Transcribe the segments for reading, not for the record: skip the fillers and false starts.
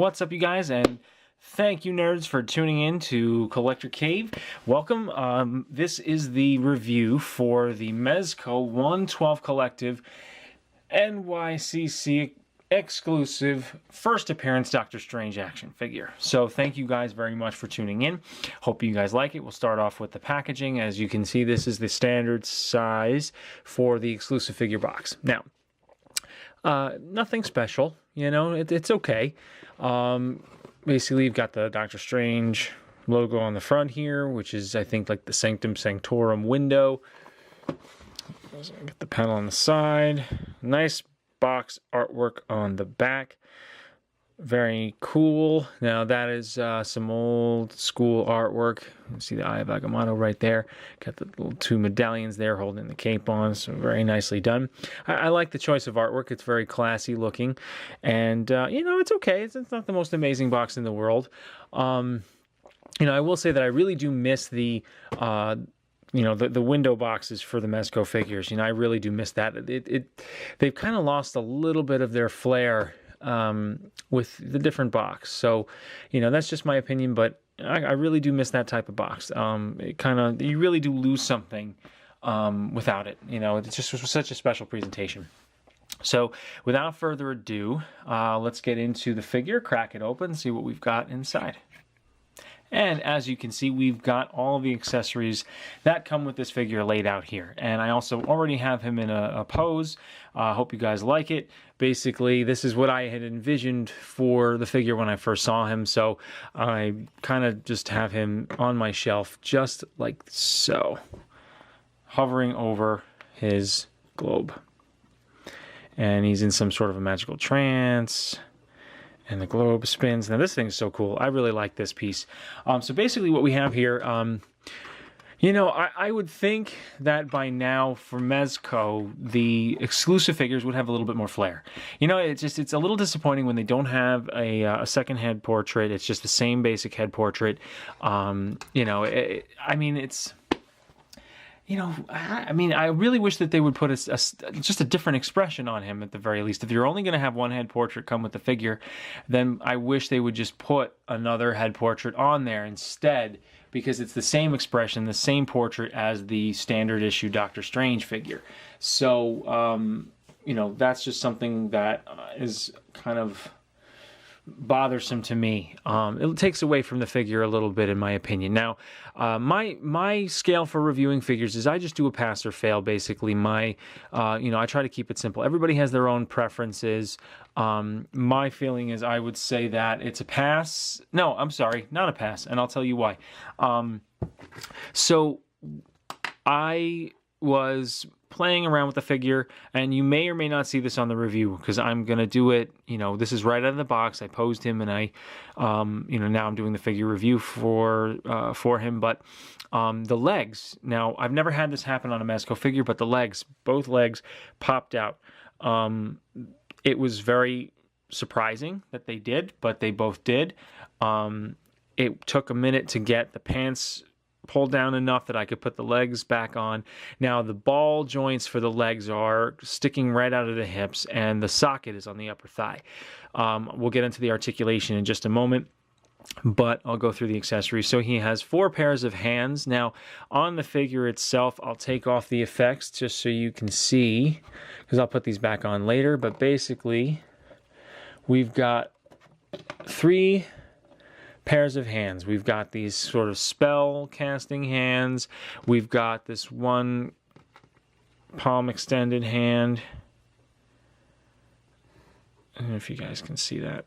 What's up, you guys, and thank you, nerds, for tuning in to Collector Cave. Welcome. This is the review for the Mezco 112 Collective NYCC exclusive first appearance Doctor Strange action figure. So thank you guys very much for tuning in. Hope you guys like it. We'll start off with the packaging. As you can see, this is the standard size for the exclusive figure box. Now, nothing special, you know, it's okay. Basically, you've got the Doctor Strange logo on the front here, which is, I think, like the Sanctum Sanctorum window. Get the panel on the side. Nice box artwork on the back. Very cool. Now, that is some old school artwork. You see the Eye of Agamotto right there. Got the little two medallions there holding the cape on, so very nicely done. I like the choice of artwork. It's very classy looking, and you know, it's okay. It's not the most amazing box in the world. You know, I will say that I really do miss the you know, the window boxes for the Mezco figures. You know, I really do miss that. They've kind of lost a little bit of their flair with the different box. So, you know, that's just my opinion, but I really do miss that type of box. It kind of, you really do lose something without it. You know, it just was such a special presentation. So without further ado, let's get into the figure, crack it open, see what we've got inside. And as you can see, we've got all the accessories that come with this figure laid out here. And I also already have him in a pose. Hope you guys like it. Basically, this is what I had envisioned for the figure when I first saw him. So I kind of just have him on my shelf just like so, hovering over his globe. And he's in some sort of a magical trance. And the globe spins. Now, this thing is so cool. I really like this piece. So basically what we have here, you know, I would think that by now for Mezco, the exclusive figures would have a little bit more flair. You know, it's a little disappointing when they don't have a second head portrait. It's just the same basic head portrait. You know, I mean, it's... You know, I really wish that they would put just a different expression on him at the very least. If you're only going to have one head portrait come with the figure, then I wish they would just put another head portrait on there instead, because it's the same expression, the same portrait as the standard issue Doctor Strange figure. So, you know, that's just something that is kind of bothersome to me. It takes away from the figure a little bit, in my opinion. Now, my scale for reviewing figures is I just do a pass or fail. Basically, you know, I try to keep it simple. Everybody has their own preferences. My feeling is I would say that it's a pass. No, I'm sorry, not a pass, and I'll tell you why. So I was playing around with the figure, and you may or may not see this on the review because I'm gonna do it, you know, this is right out of the box. I posed him, and I you know, now I'm doing the figure review for him. But the legs, now I've never had this happen on a Mezco figure, but the legs, both legs popped out. It was very surprising that they did, but they both did. It took a minute to get the pants pulled down enough that I could put the legs back on. Now, the ball joints for the legs are sticking right out of the hips, and the socket is on the upper thigh. We'll get into the articulation in just a moment, but I'll go through the accessories. So he has 4 pairs of hands. Now, on the figure itself, I'll take off the effects just so you can see, because I'll put these back on later. But basically, we've got 3 pairs of hands. We've got these sort of spell casting hands. We've got this one palm extended hand. I don't know if you guys can see that.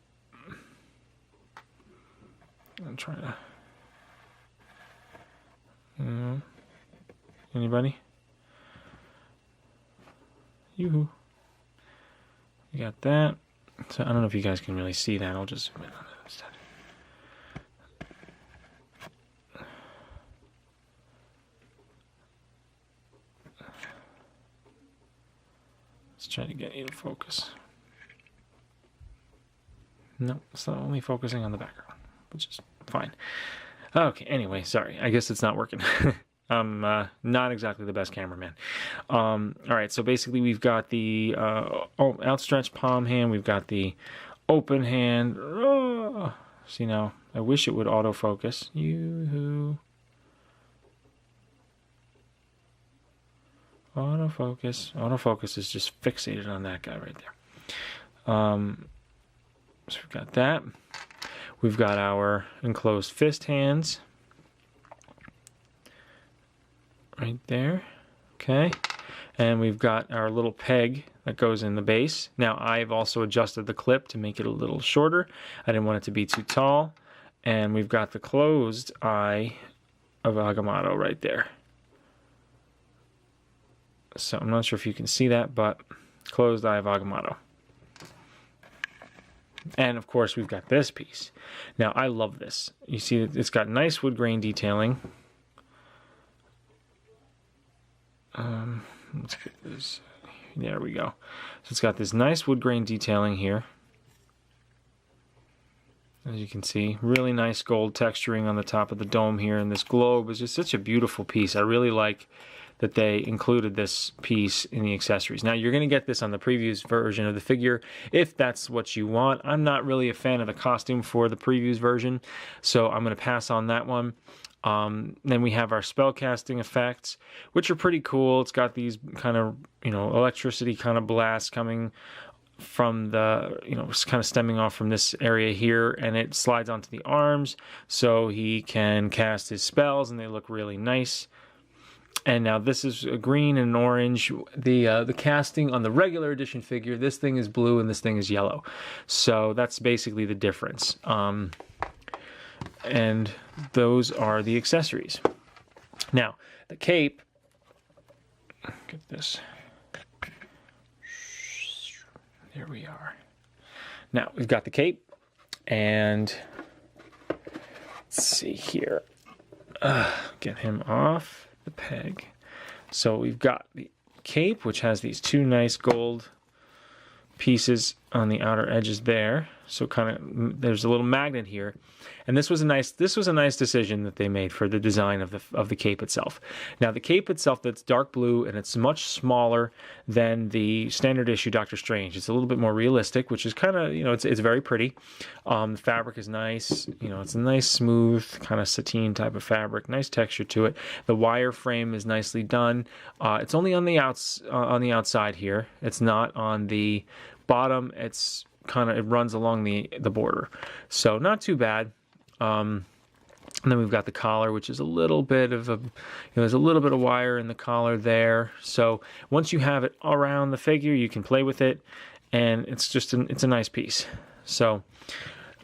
I'm trying to... Anybody? Yoo-hoo. You got that. So I don't know if you guys can really see that. I'll just zoom in on it instead. Let's try to get you to focus. No, it's not only focusing on the background, which is fine. Okay, anyway, sorry. I guess it's not working. I'm not exactly the best cameraman. All right, so basically we've got the outstretched palm hand. We've got the open hand. Oh, see now, I wish it would autofocus. Yoo-hoo. Autofocus. Autofocus is just fixated on that guy right there. So we've got that. We've got our enclosed fist hands. Right there. Okay. And we've got our little peg that goes in the base. Now I've also adjusted the clip to make it a little shorter. I didn't want it to be too tall. And we've got the closed eye of Agamotto right there. So I'm not sure if you can see that, but closed eye of Agamotto. And of course we've got this piece. Now I love this. You see it's got nice wood grain detailing. Let's get this. There we go. So it's got this nice wood grain detailing here. As you can see, really nice gold texturing on the top of the dome here, and this globe is just such a beautiful piece. I really like that they included this piece in the accessories. Now you're going to get this on the previews version of the figure if that's what you want. I'm not really a fan of the costume for the previews version, so I'm going to pass on that one. Then we have our spellcasting effects, which are pretty cool. It's got these kind of, electricity kind of blasts coming from the, kind of stemming off from this area here, and it slides onto the arms so he can cast his spells, and they look really nice. And now this is a green and orange. The casting on the regular edition figure, this thing is blue and this thing is yellow. So that's basically the difference. And those are the accessories. Now, the cape, get this. There we are. Now, we've got the cape, and let's see here. Get him off the peg. So we've got the cape, which has these two nice gold pieces on the outer edges there. So kind of there's a little magnet here, and this was a nice decision that they made for the design of the cape itself. Now the cape itself, that's dark blue, and it's much smaller than the standard issue Doctor Strange. It's a little bit more realistic, which is kind of, it's very pretty. The fabric is nice. It's a nice smooth kind of sateen type of fabric, nice texture to it. The wire frame is nicely done. It's only on the outside here. It's not on the bottom. It's kind of, it runs along the border, so not too bad. And then we've got the collar, which is a little bit of there's a little bit of wire in the collar there. So once you have it around the figure, you can play with it, and it's just it's a nice piece. So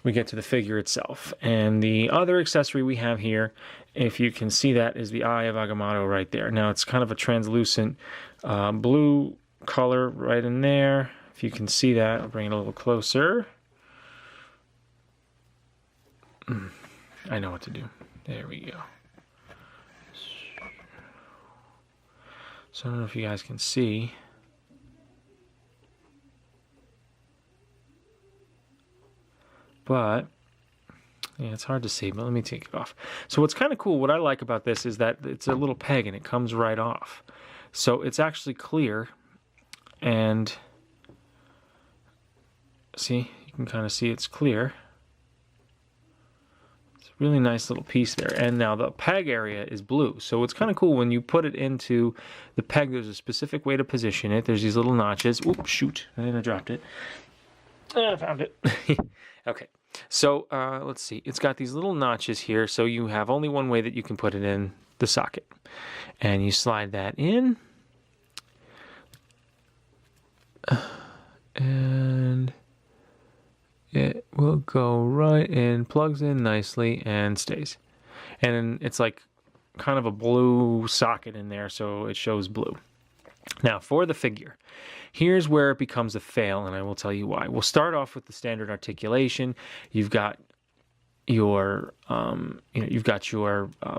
we get to the figure itself, and the other accessory we have here, if you can see that, is the eye of Agamotto right there. Now it's kind of a translucent blue color right in there. If you can see that, I'll bring it a little closer. I know what to do. There we go. So I don't know if you guys can see. But, yeah, it's hard to see, but let me take it off. So what's kind of cool, what I like about this is that it's a little peg and it comes right off. So it's actually clear, and see, you can kind of see it's clear. It's a really nice little piece there. And now the peg area is blue. So it's kind of cool when you put it into the peg, there's a specific way to position it. There's these little notches. Oops, shoot. I think I dropped it. I found it. Okay. So let's see. It's got these little notches here. So you have only one way that you can put it in the socket. And you slide that in. And it will go right in, plugs in nicely, and stays. And it's like kind of a blue socket in there, so it shows blue. Now, for the figure, here's where it becomes a fail, and I will tell you why. We'll start off with the standard articulation. You've got your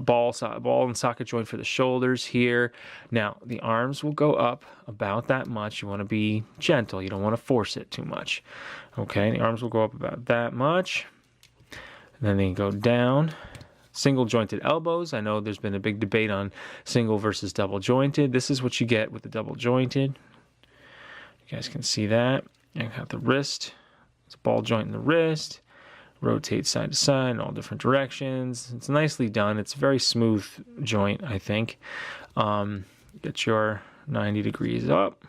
ball and socket joint for the shoulders here. Now the arms will go up about that much. You want to be gentle. You don't want to force it too much. Okay, the arms will go up about that much. And then they go down. Single jointed elbows. I know there's been a big debate on single versus double jointed. This is what you get with the double jointed. You guys can see that. I got the wrist. It's a ball joint in the wrist. Rotate side to side in all different directions. It's nicely done. It's a very smooth joint, I think. Get your 90 degrees up.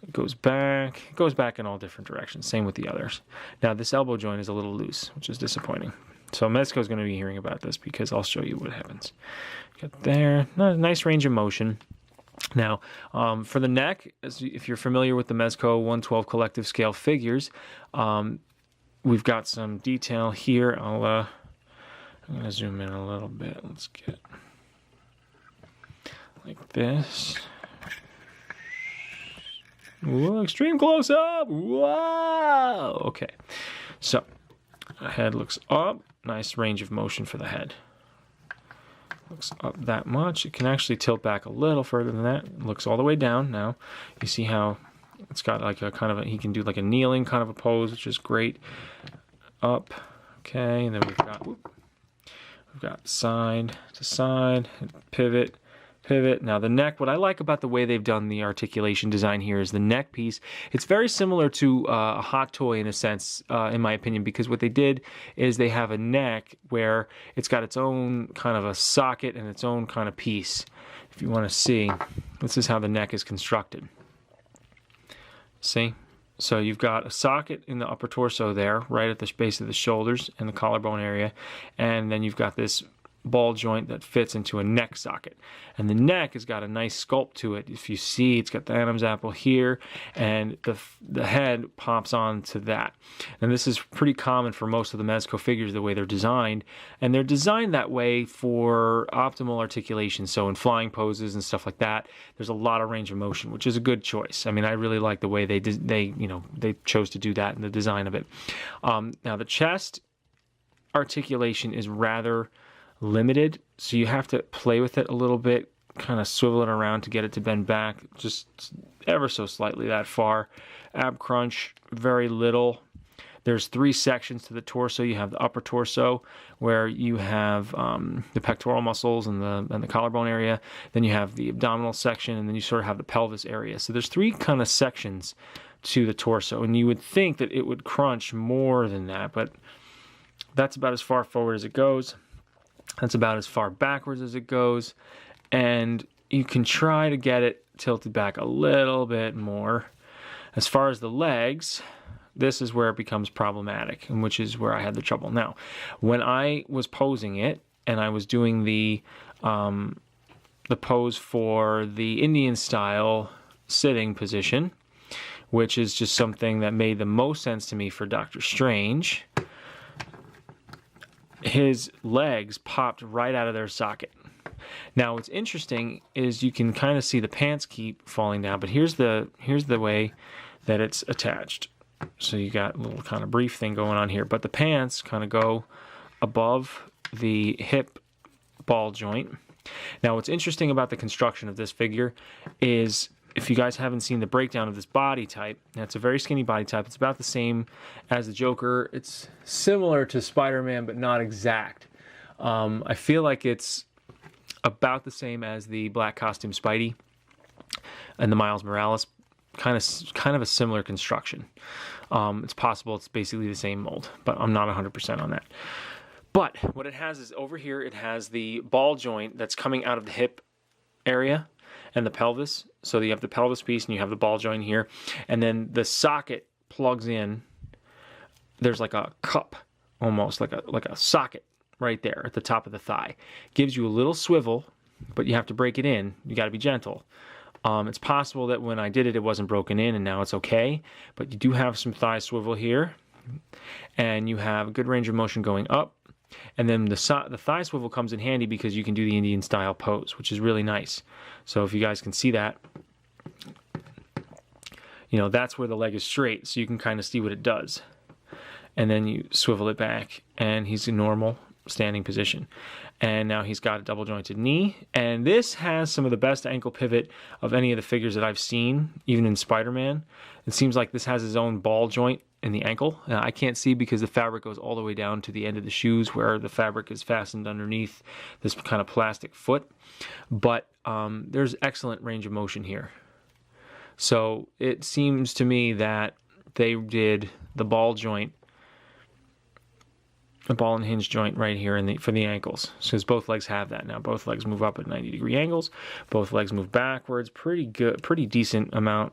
It goes back. It goes back in all different directions. Same with the others. Now, this elbow joint is a little loose, which is disappointing. So Mezco is going to be hearing about this because I'll show you what happens. Got there. Nice range of motion. Now, for the neck, if you're familiar with the Mezco 112 collective scale figures, we've got some detail here. I'm going to zoom in a little bit. Let's get like this. Whoa, extreme close up. Wow. Okay. So, the head looks up. Nice range of motion for the head. Looks up that much. It can actually tilt back a little further than that. It looks all the way down now. You see how it's got like a kind of he can do like a kneeling kind of a pose, which is great. Up. Okay, and then we've got side to side, pivot, pivot. Now the neck, what I like about the way they've done the articulation design here is the neck piece. It's very similar to a hot toy in a sense, in my opinion, because what they did is they have a neck where it's got its own kind of a socket and its own kind of piece. If you want to see, this is how the neck is constructed. See? So you've got a socket in the upper torso there, right at the base of the shoulders and the collarbone area, and then you've got this ball joint that fits into a neck socket. And the neck has got a nice sculpt to it. If you see, it's got the Adam's apple here, and the head pops onto that. And this is pretty common for most of the Mezco figures, the way they're designed. And they're designed that way for optimal articulation. So in flying poses and stuff like that, there's a lot of range of motion, which is a good choice. I mean, I really like the way they chose to do that in the design of it. Now the chest articulation is rather limited, so you have to play with it a little bit, kind of swivel it around to get it to bend back just ever so slightly that far. Ab crunch, very little. There's 3 sections to the torso. You have the upper torso where you have the pectoral muscles and the collarbone area. Then you have the abdominal section, and then you sort of have the pelvis area. So there's 3 kind of sections to the torso, and you would think that it would crunch more than that, but that's about as far forward as it goes. That's about as far backwards as it goes, and you can try to get it tilted back a little bit more. As far as the legs, this is where it becomes problematic, and which is where I had the trouble. Now, when I was posing it, and I was doing the pose for the Indian style sitting position, which is just something that made the most sense to me for Doctor Strange, his legs popped right out of their socket. Now what's interesting is you can kind of see the pants keep falling down, but here's the way that it's attached. So you got a little kind of brief thing going on here, but the pants kind of go above the hip ball joint. Now what's interesting about the construction of this figure is, if you guys haven't seen the breakdown of this body type, it's a very skinny body type. It's about the same as the Joker. It's similar to Spider-Man, but not exact. I feel like it's about the same as the black costume Spidey and the Miles Morales. Kind of a similar construction. It's possible it's basically the same mold, but I'm not 100% on that. But what it has is over here, it has the ball joint that's coming out of the hip area and the pelvis. So you have the pelvis piece and you have the ball joint here, and then the socket plugs in. There's like a cup, almost like a socket right there at the top of the thigh. Gives you a little swivel, but you have to break it in. You got to be gentle. It's possible that when I did it, it wasn't broken in, and now it's okay. But you do have some thigh swivel here, and you have a good range of motion going up. And then the thigh swivel comes in handy because you can do the Indian style pose, which is really nice. So if you guys can see that, you know, that's where the leg is straight, so you can kind of see what it does. And then you swivel it back, and he's in normal standing position. And now he's got a double jointed knee, and this has some of the best ankle pivot of any of the figures that I've seen, even in Spider-Man. It seems like this has his own ball joint in the ankle. I can't see because the fabric goes all the way down to the end of the shoes where the fabric is fastened underneath this kind of plastic foot. But there's excellent range of motion here. So it seems to me that they did the ball joint, the ball and hinge joint right here for the ankles. Because both legs have that now. Both legs move up at 90-degree angles. Both legs move backwards. Pretty good, pretty decent amount.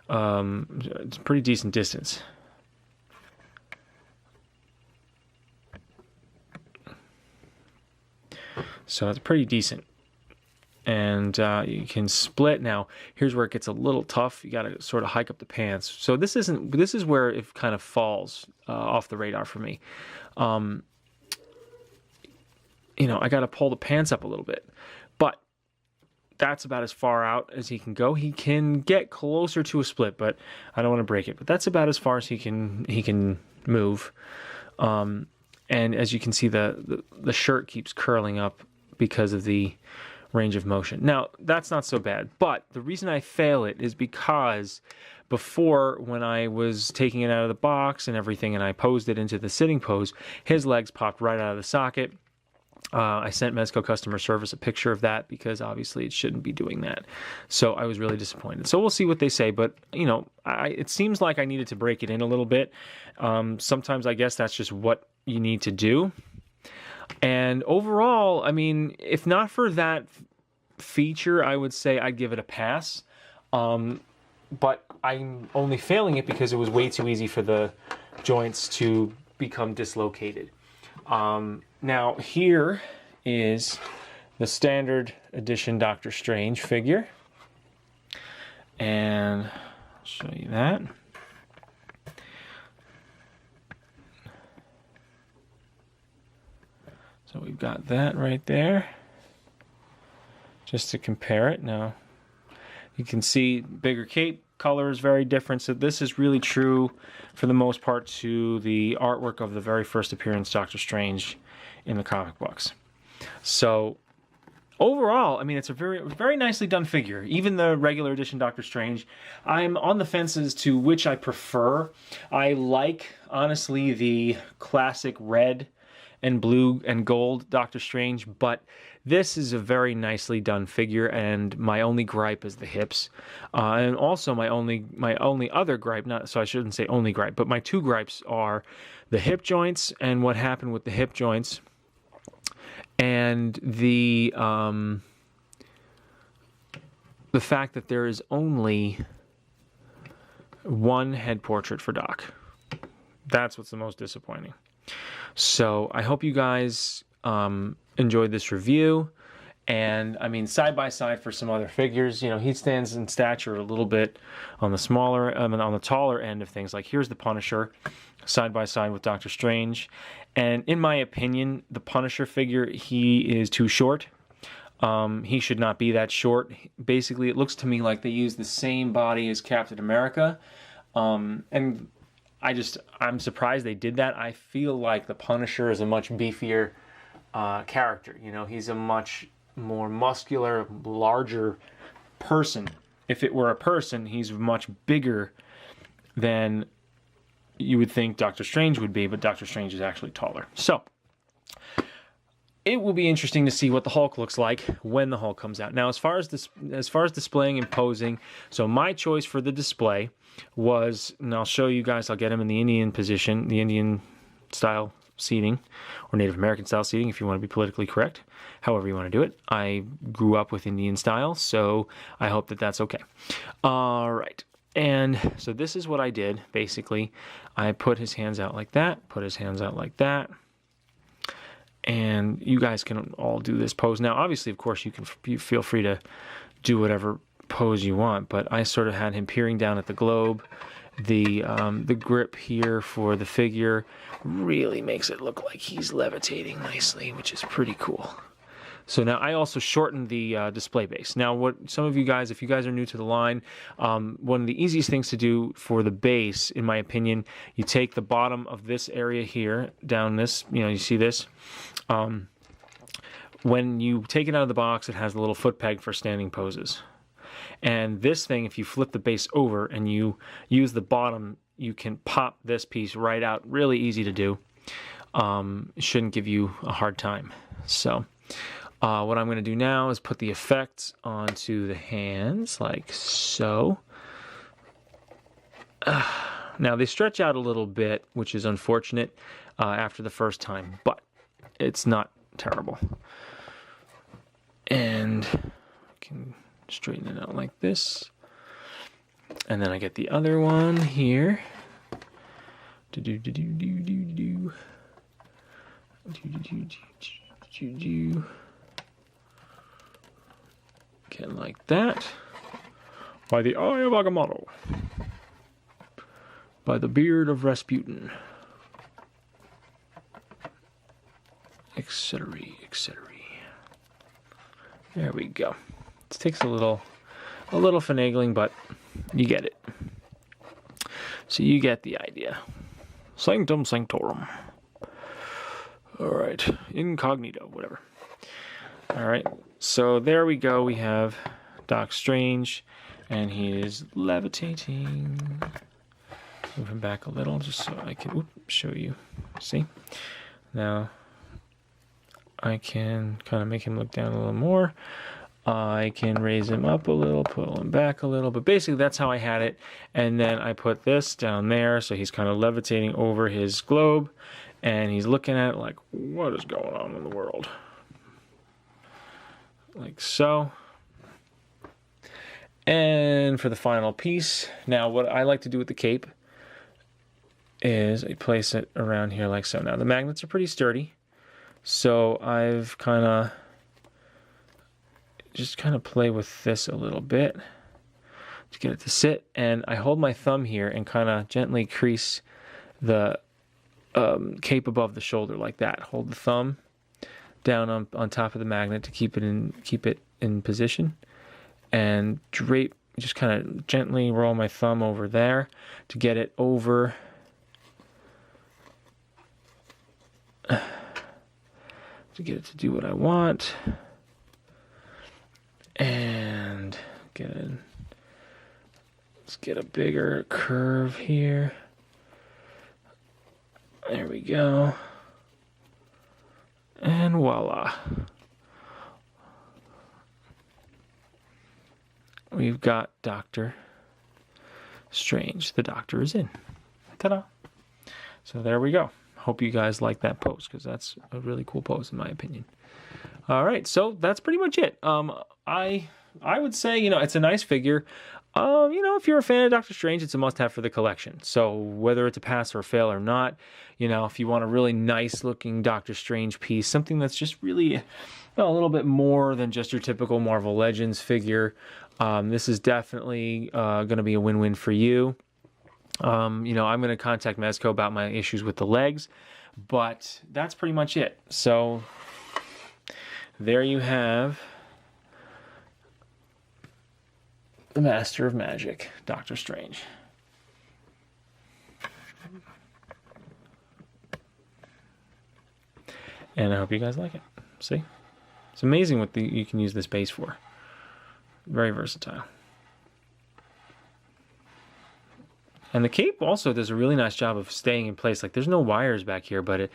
It's a pretty decent distance. So it's pretty decent. And you can split. Now, here's where it gets a little tough. You got to sort of hike up the pants. So this is where it kind of falls off the radar for me. I got to pull the pants up a little bit. But that's about as far out as he can go. He can get closer to a split, but I don't want to break it. But that's about as far as he can move. And as you can see, the shirt keeps curling up because of the range of motion. Now, that's not so bad, but the reason I fail it is because before, when I was taking it out of the box and everything, and I posed it into the sitting pose, his legs popped right out of the socket. I sent Mezco customer service a picture of that because obviously it shouldn't be doing that. So I was really disappointed. So we'll see what they say, but it seems like I needed to break it in a little bit. Sometimes I guess that's just what you need to do. And overall, I mean, if not for that feature, I would say I'd give it a pass. But I'm only failing it because it was way too easy for the joints to become dislocated. Now, here is the standard edition Doctor Strange figure. And I'll show you that. So we've got that right there, just to compare it. Now, you can see bigger cape, color is very different. So this is really true, for the most part, to the artwork of the very first appearance Doctor Strange in the comic books. So overall, I mean, it's a very, very nicely done figure. Even the regular edition Doctor Strange, I'm on the fence as to which I prefer. I like, honestly, the classic red and blue and gold Doctor Strange, but this is a very nicely done figure, and my only gripe is the hips. And also my only other gripe, so I shouldn't say only gripe, but my two gripes are the hip joints and what happened with the hip joints, and the fact that there is only one head portrait for Doc. That's what's the most disappointing. So I hope you guys enjoyed this review. And I mean, side by side for some other figures, he stands in stature a little bit on the on the taller end of things. Like here's the Punisher, side by side with Doctor Strange. And in my opinion, the Punisher figure, he is too short. He should not be that short. Basically, it looks to me like they use the same body as Captain America. And I'm surprised they did that. I feel like the Punisher is a much beefier character. He's a much more muscular, larger person. If it were a person, he's much bigger than you would think Doctor Strange would be, but Doctor Strange is actually taller. So it will be interesting to see what the Hulk looks like when the Hulk comes out. Now, as far as displaying and posing, so my choice for the display was, and I'll show you guys, I'll get him in the Indian position, the Indian style seating, or Native American style seating, if you want to be politically correct, however you want to do it. I grew up with Indian style, so I hope that that's okay. All right. And so this is what I did, basically. I put his hands out like that, put his hands out like that. And you guys can all do this pose. Now, obviously, of course, you feel free to do whatever pose you want, but I sort of had him peering down at the globe. The grip here for the figure really makes it look like he's levitating nicely, which is pretty cool. So now I also shortened the display base. Now, what some of you guys, if you guys are new to the line, one of the easiest things to do for the base, in my opinion, you take the bottom of this area here, down this, you see this. When you take it out of the box, it has a little foot peg for standing poses. And this thing, if you flip the base over and you use the bottom, you can pop this piece right out. Really easy to do. It shouldn't give you a hard time. So what I'm going to do now is put the effects onto the hands, like so. Now, they stretch out a little bit, which is unfortunate after the first time, but it's not terrible. And I can straighten it out like this. And then I get the other one here. Get like that. By the eye of Agamotto. By the beard of Rasputin. Etc. etc. There we go. It takes a little finagling, but you get it. So you get the idea. Sanctum Sanctorum. Alright. Incognito, whatever. Alright. So there we go. We have Doc Strange. And he is levitating. Move him back a little just so I can show you. See? Now, I can kind of make him look down a little more. I can raise him up a little, pull him back a little. But basically, that's how I had it. And then I put this down there. So he's kind of levitating over his globe. And he's looking at it like, what is going on in the world? Like so. And for the final piece, now what I like to do with the cape is I place it around here like so. Now the magnets are pretty sturdy, so I've kind of play with this a little bit to get it to sit, and I hold my thumb here and kind of gently crease the cape above the shoulder like that. Hold the thumb down on top of the magnet to keep it in position. And drape, just kind of gently roll my thumb over there to get it over to get it to do what I want. And let's get a bigger curve here. There we go. And voila. We've got Doctor Strange. The Doctor is in. Ta-da! So there we go. Hope you guys like that pose, because that's a really cool pose in my opinion. All right, so that's pretty much it. I would say, it's a nice figure. If you're a fan of Doctor Strange, it's a must-have for the collection. So whether it's a pass or a fail or not, if you want a really nice-looking Doctor Strange piece, something that's just really a little bit more than just your typical Marvel Legends figure, this is definitely going to be a win-win for you. I'm going to contact Mezco about my issues with the legs, but that's pretty much it. So there you have the Master of Magic, Doctor Strange. And I hope you guys like it. See? It's amazing what you can use this base for. Very versatile. And the cape also does a really nice job of staying in place. Like, there's no wires back here, but it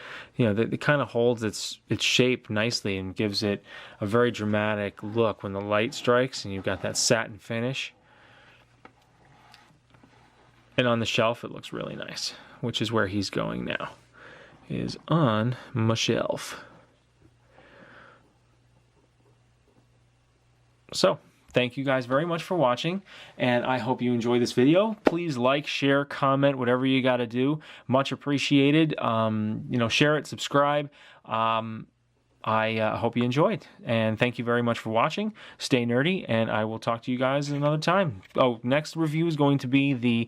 kind of holds its shape nicely and gives it a very dramatic look when the light strikes and you've got that satin finish. And on the shelf, it looks really nice, which is where he's going now, is on my shelf. So, thank you guys very much for watching, and I hope you enjoyed this video. Please like, share, comment, whatever you got to do. Much appreciated. Share it, subscribe. I hope you enjoyed, and thank you very much for watching. Stay nerdy, and I will talk to you guys another time. Oh, next review is going to be the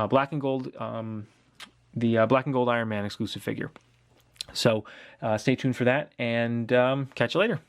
black and gold Iron Man exclusive figure. So stay tuned for that, and catch you later.